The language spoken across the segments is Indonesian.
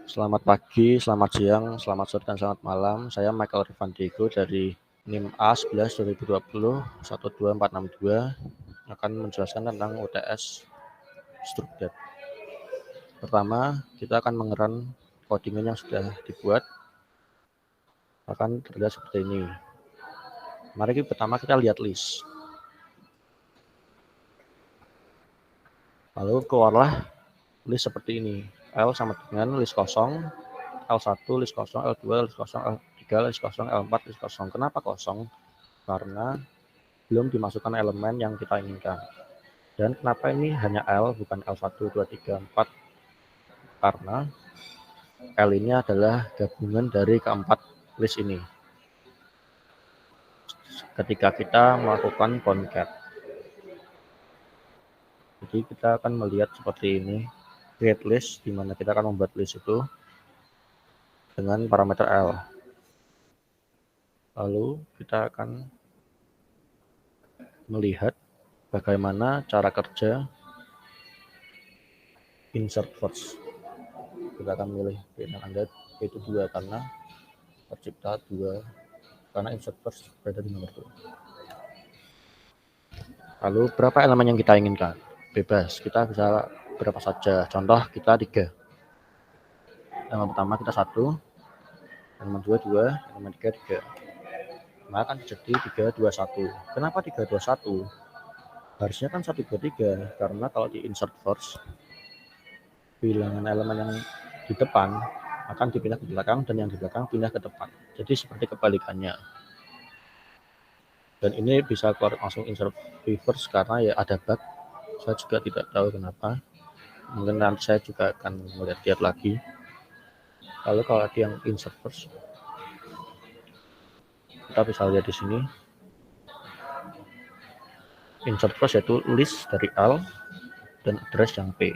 Selamat pagi, selamat siang, selamat sore, dan selamat malam. Saya Michael Rifan Diego dari NIM A11 2020 12462 akan menjelaskan tentang UTS Strukdet. Pertama, kita akan mengeran codingan yang sudah dibuat. Akan terlihat seperti ini. Mari pertama kita lihat list. Lalu keluarlah list seperti ini. L sama dengan list kosong, L1 list kosong, L2 list kosong, L3 list kosong, L4 list kosong. Kenapa kosong? Karena belum dimasukkan elemen yang kita inginkan. Dan kenapa ini hanya L bukan L1, 2, 3, 4? Karena L ini adalah gabungan dari keempat list ini. Ketika kita melakukan concat. Jadi kita akan melihat seperti ini. Create list, di mana kita akan membuat list itu dengan parameter L. Lalu kita akan melihat bagaimana cara kerja insert first. Kita akan milih pilihan Anda yaitu 2 karena tercipta 2 karena insert first berada di nomor 2. Lalu berapa elemen yang kita inginkan? Bebas, kita bisa berapa saja. Contoh kita 3. Elemen pertama kita 1, elemen 2 2, elemen 3 3. Maka akan jadi 3 2 1. Kenapa 3 2 1? Harusnya kan 1 2 3 karena kalau di insert first bilangan elemen yang di depan akan dipindah ke belakang dan yang di belakang pindah ke depan. Jadi seperti kebalikannya. Dan ini bisa keluar langsung insert reverse karena ya ada bug. Saya juga tidak tahu kenapa. Mungkin nanti saya juga akan melihat lagi. Lalu kalau ada yang insert first, kita bisa lihat di sini. Insert first yaitu list dari L dan address yang P.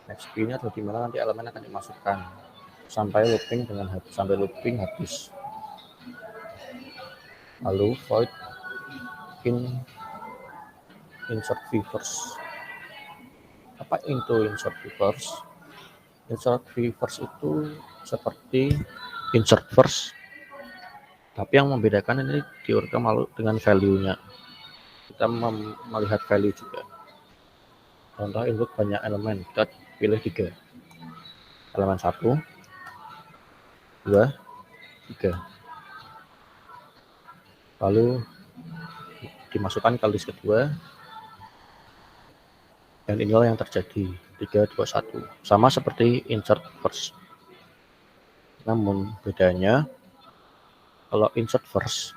Next P-nya adalah di mana nanti elemen akan dimasukkan sampai looping habis. Lalu void insert reverse. Apa itu insert reverse? Insert reverse itu seperti insert first, tapi yang membedakan ini diurutkan dengan value-nya. Kita melihat value juga. Contoh input banyak elemen, kita pilih 3. Elemen 1, 2, 3. Lalu dimasukkan ke list kedua. Dan inilah yang terjadi, 3, 2, 1. Sama seperti insert first. Namun bedanya, kalau insert first,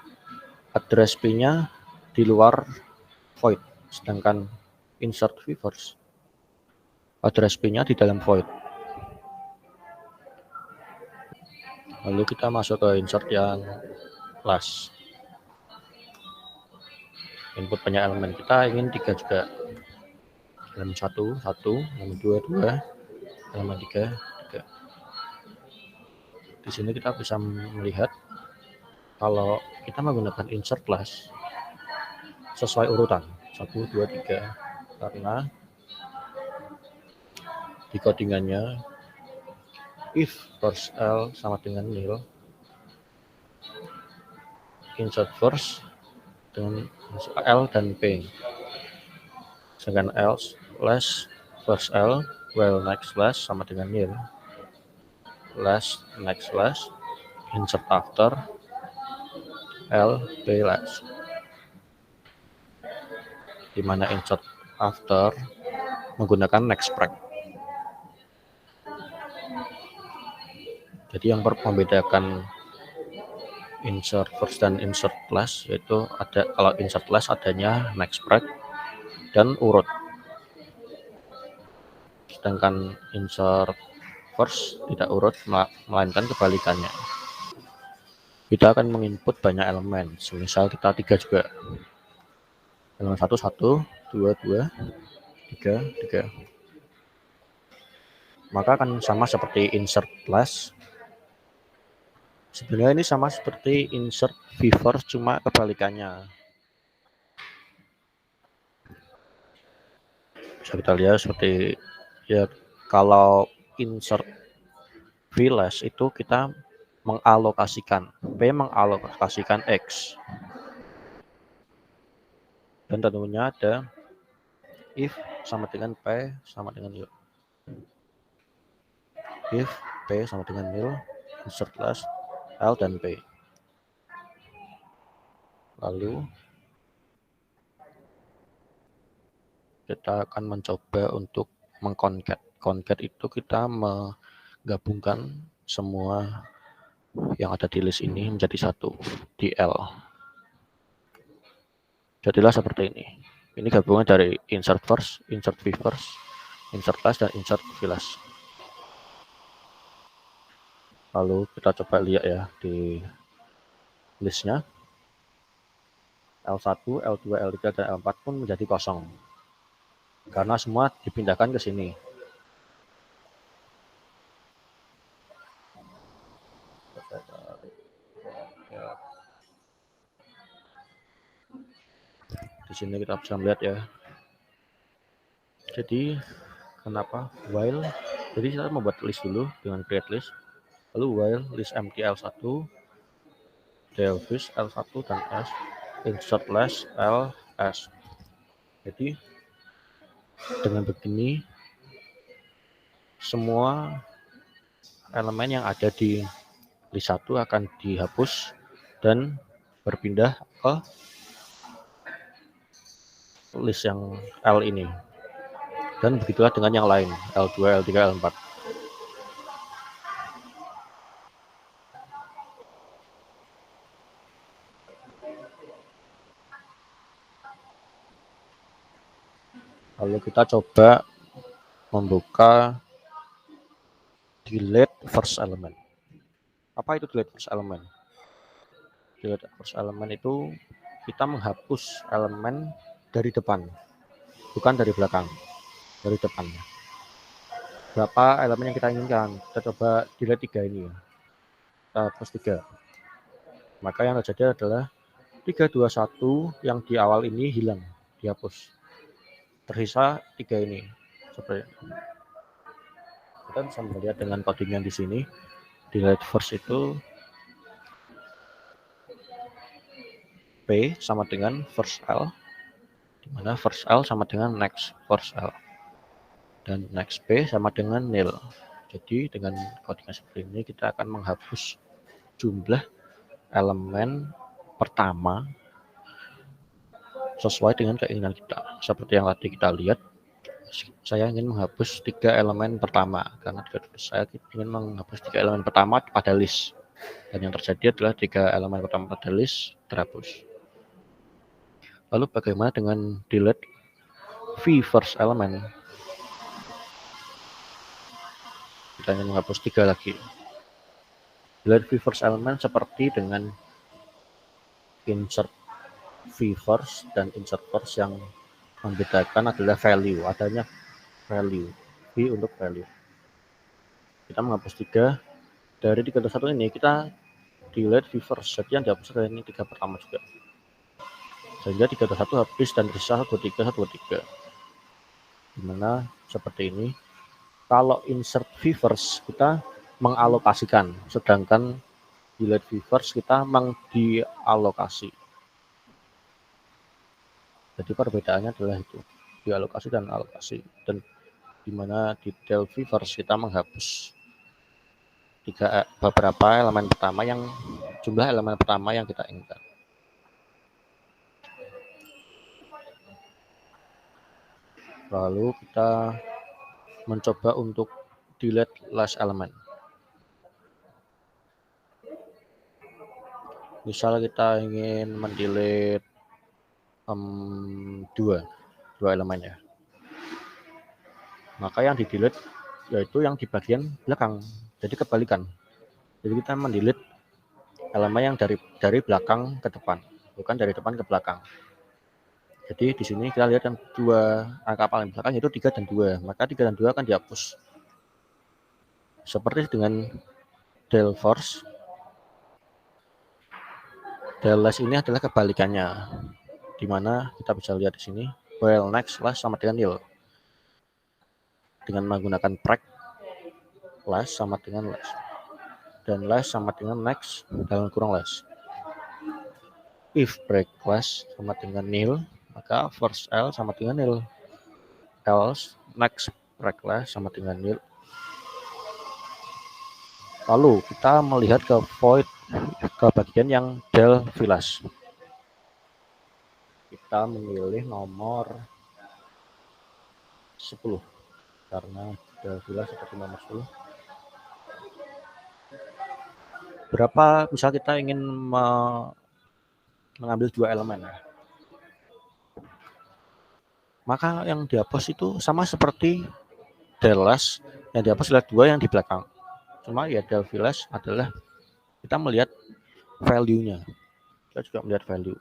address P-nya di luar void. Sedangkan insert reverse, address P-nya di dalam void. Lalu kita masuk ke insert yang last. Input banyak elemen, kita ingin 3 juga. Elemen 1, 1, elemen 2, 2, elemen 3, 3. Di sini kita bisa melihat kalau kita menggunakan insert last sesuai urutan 1, 2, 3 karena di codingannya if first L sama dengan nil, insert first dengan L dan P, sedangkan else less first L while next less sama dengan nil, less next less insert after L P less, di mana insert after menggunakan next break. Jadi yang membedakan insert first dan insert last yaitu ada kalau insert last adanya next break dan urut. Sedangkan insert first tidak urut melainkan kebalikannya. Kita akan menginput banyak elemen, semisal kita 3 juga. Elemen 1 1, 2 2, 3 3. Maka akan sama seperti insert last. Sebenarnya ini sama seperti insert reverse cuma kebalikannya. Bisa kita lihat seperti ya kalau insert VLess itu kita mengalokasikan, P mengalokasikan X. Dan tentunya ada if sama dengan P sama dengan nil. If P sama dengan nil, insert less L dan P. Lalu kita akan mencoba untuk mengconcat. Concat itu kita menggabungkan semua yang ada di list ini menjadi satu di L. Jadilah seperti ini. Ini gabungan dari insert first, insert v first, insert last, dan insert v last. Lalu kita coba lihat ya di listnya. L1, L2, L3, dan L4 pun menjadi kosong. Karena semua dipindahkan ke sini. Di sini kita bisa melihat ya. Jadi kenapa while? Jadi kita membuat list dulu dengan create list. Lalu while list empty L1, delvis L1 dan S, insert less L S. Jadi dengan begini semua elemen yang ada di list 1 akan dihapus dan berpindah ke list yang L ini. Dan begitulah dengan yang lain, L2, L3, L4. Lalu kita coba membuka delete first element. Apa itu delete first element? Delete first element itu kita menghapus elemen dari depan, bukan dari belakang, dari depan. Berapa elemen yang kita inginkan? Kita coba delete 3 ini. Kita hapus 3. Maka yang terjadi adalah 3, 2, 1 yang di awal ini hilang, dihapus. Tersisa 3 ini. Seperti ini. Kita bisa melihat dengan codingnya di sini. Delete first itu P sama dengan first L, di mana first L sama dengan next first L, dan next P sama dengan nil. Jadi dengan codingnya seperti ini kita akan menghapus jumlah elemen pertama sesuai dengan keinginan kita. Seperti yang tadi kita lihat, saya ingin menghapus 3 elemen pertama karena saya ingin menghapus 3 elemen pertama pada list, dan yang terjadi adalah 3 elemen pertama pada list terhapus. Lalu bagaimana dengan delete v first element? Kita ingin menghapus 3 lagi. Delete v first element seperti dengan insert v first dan insert first, yang membedakan adalah value, adanya value, v untuk value. Kita menghapus 3, dari 3 ke 1 ini kita delete v first, jadi yang dihapus adalah ini 3 pertama juga. Sehingga 3 ke 1 habis dan tersisa 1, 2, 3, 1, 2, 3. Dimana seperti ini. Kalau insert v first kita mengalokasikan, sedangkan delete v first kita mengdialokasi. Jadi perbedaannya adalah itu, dialokasi dan alokasi. Dan dimana di delve first kita menghapus beberapa elemen pertama, yang jumlah elemen pertama yang kita inginkan. Lalu kita mencoba untuk delete last element. Misal kita ingin mendelete 2 elemen ya. Maka yang di delete yaitu yang di bagian belakang. Jadi kebalikan. Jadi kita mendelete elemen yang dari belakang ke depan, bukan dari depan ke belakang. Jadi di sini kita lihat yang 2 angka paling belakang yaitu 3 dan 2. Maka 3 dan 2 akan dihapus. Seperti dengan del force, del less ini adalah kebalikannya. Di mana kita bisa lihat di sini, while next less sama dengan nil. Dengan menggunakan break, less sama dengan less, dan less sama dengan next dalam kurung less. If break less sama dengan nil, maka first L sama dengan nil. Else next break less sama dengan nil. Lalu kita melihat ke void, ke bagian yang del village. Kita memilih nomor 10 karena del village seperti nomor 10. Berapa misal kita ingin mengambil dua elemen, maka yang dihapus itu sama seperti del less, yang dihapus adalah dua yang di belakang. Cuma ya del village adalah kita melihat value-nya, kita juga melihat value.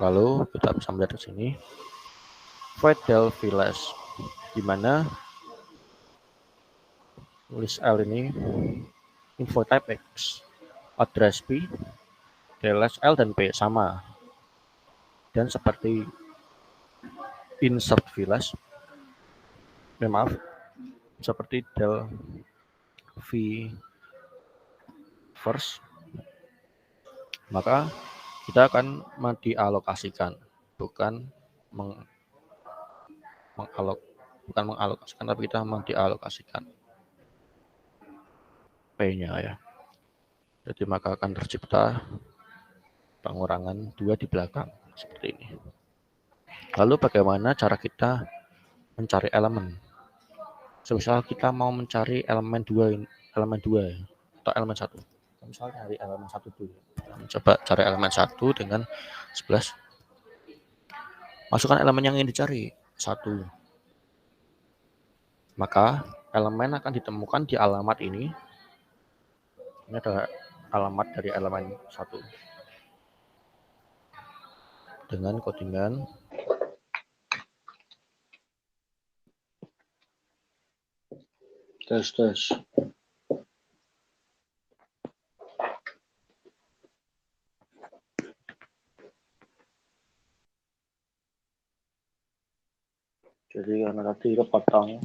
Lalu kita bisa melihat di sini void del village, di mana list L ini info type X, address P, del L dan P sama. Dan seperti insert village, maaf, seperti del v first, maka kita akan dialokasikan, bukan mengalokasikan, tapi kita dialokasikan P-nya ya. Jadi maka akan tercipta pengurangan 2 di belakang seperti ini. Lalu bagaimana cara kita mencari elemen? Misal kita mau mencari elemen 2 atau elemen 1. Misalnya cari elemen 1 dulu. Coba cari elemen 1 dengan 11. Masukkan elemen yang ingin dicari, 1. Maka elemen akan ditemukan di alamat ini. Ini adalah alamat dari elemen 1. Dengan codingan tes. Jadi karena tadi kepotong,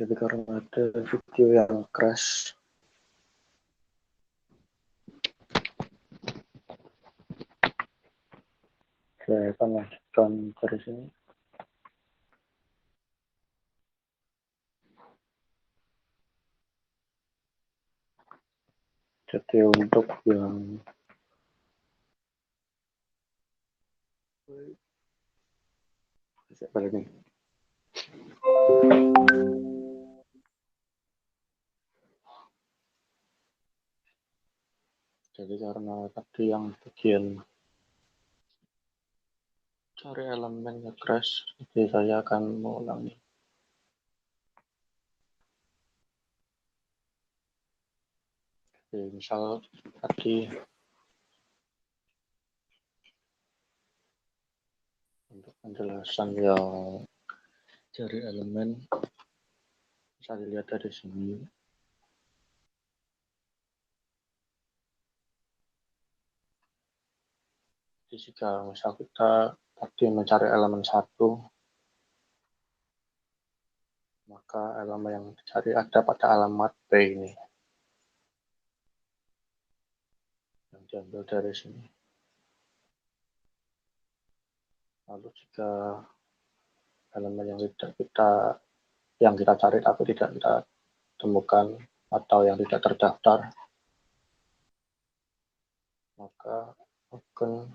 jadi karena ada video yang crash, saya akan lanjutkan dari sini. Jadi untuk yang ini, jadi karena tadi yang bagian cari elemennya crash, jadi saya akan mengulangi. Jadi misal tadi untuk penjelasan yang cari elemen bisa dilihat dari sini. Jadi jika misal kita tadi mencari elemen 1, maka elemen yang dicari ada pada alamat P ini, yang diambil dari sini. Lalu jika elemen yang kita cari tapi tidak kita temukan atau yang tidak terdaftar, maka akan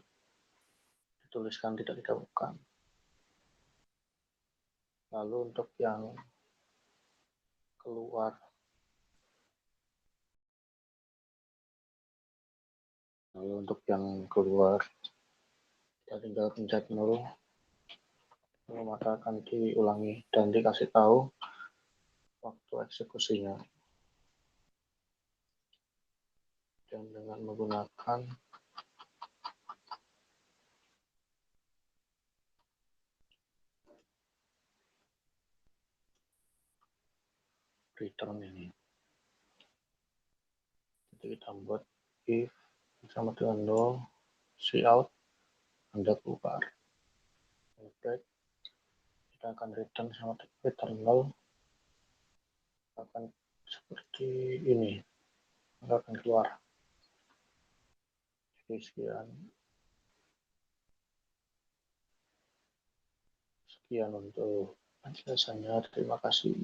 dituliskan tidak ditemukan. Lalu untuk yang keluar, kita tinggal pencet 0, maka akan diulangi dan dikasih tahu waktu eksekusinya. Dan dengan menggunakan return ini. Jadi kita buat if sama dengan 0, cout, Anda keluar. Break, kita akan return sama return 0, akan seperti ini, maka akan keluar. Jadi sekian untuk penjelasannya. Terima kasih.